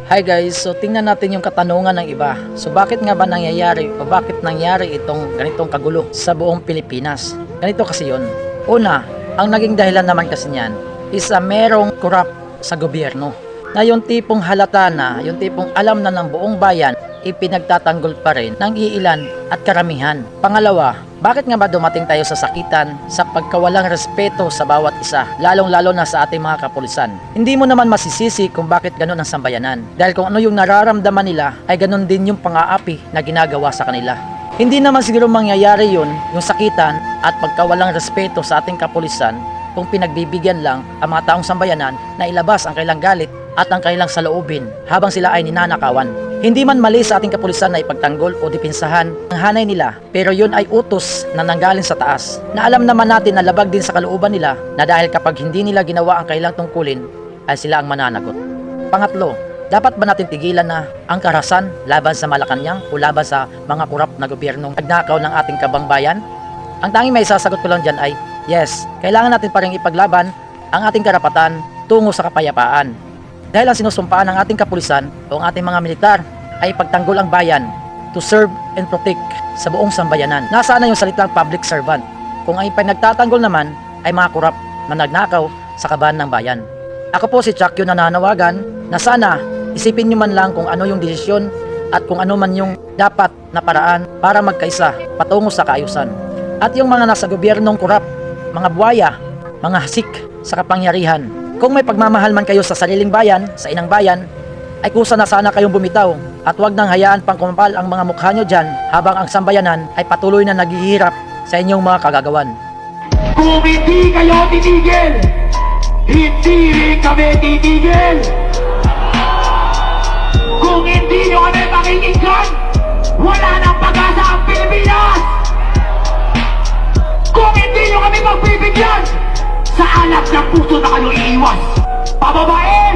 Hi guys, so tingnan natin yung katanungan ng iba. So bakit nga ba nangyayari o bakit nangyari itong ganitong kagulo sa buong Pilipinas? Ganito kasi yun. Una, ang naging dahilan naman kasi niyan is merong corrupt sa gobyerno. Na yung tipong halata na, yung tipong alam na ng buong bayan, ipinagtatanggol pa rin ng iilan at karamihan. Pangalawa, bakit nga ba dumating tayo sa sakitan sa pagkawalang respeto sa bawat isa, lalong-lalo na sa ating mga kapulisan? Hindi mo naman masisisi kung bakit ganun ang sambayanan. Dahil kung ano yung nararamdaman nila, ay ganun din yung pang-aapi na ginagawa sa kanila. Hindi naman siguro mangyayari yun, yung sakitan at pagkawalang respeto sa ating kapulisan, kung pinagbibigyan lang ang mga taong sambayanan na ilabas ang kailang galit at ang kailang saloobin habang sila ay ninanakawan. Hindi man mali sa ating kapulisan na ipagtanggol o dipinsahan ang hanay nila, pero yun ay utos na nanggaling sa taas, na alam naman natin na labag din sa kalooban nila na dahil kapag hindi nila ginawa ang kailang tungkulin, ay sila ang mananagot. Pangatlo, dapat ba natin tigilan na ang karahasan laban sa Malacanang o laban sa mga korap na gobyernong nagnakaw ng ating kabangbayan? Ang tanging may sasagot ko lang dyan ay, yes, kailangan natin pa rin ipaglaban ang ating karapatan tungo sa kapayapaan. Dahil ang sinusumpaan ng ating kapulisan o ang ating mga militar ay pagtanggol ang bayan to serve and protect sa buong sambayanan. Nasaan na yung salitang public servant? Kung ang ipinagtatanggol naman ay mga korap na nagnakaw sa kaban ng bayan. Ako po si Chuck yung nananawagan na sana isipin nyo man lang kung ano yung desisyon at kung ano man yung dapat na paraan para magkaisa patungo sa kaayusan. At yung mga nasa gobyernong korap, mga buwaya, mga hasik sa kapangyarihan, kung may pagmamahal man kayo sa sariling bayan, sa inang bayan, ay kusa na sana kayong bumitaw at huwag nang hayaan pang kumpal ang mga mukha nyo dyan habang ang sambayanan ay patuloy na naghihirap sa inyong mga kagagawan. Kung hindi kayo titigil, hindi rin kami titigil. Kung hindi nyo kami pakikinggan, wala nang pag-asa ang Pilipinas. Kung hindi nyo kami magbibigyan, sa alap ng puso na kayo iiwas. Pababae!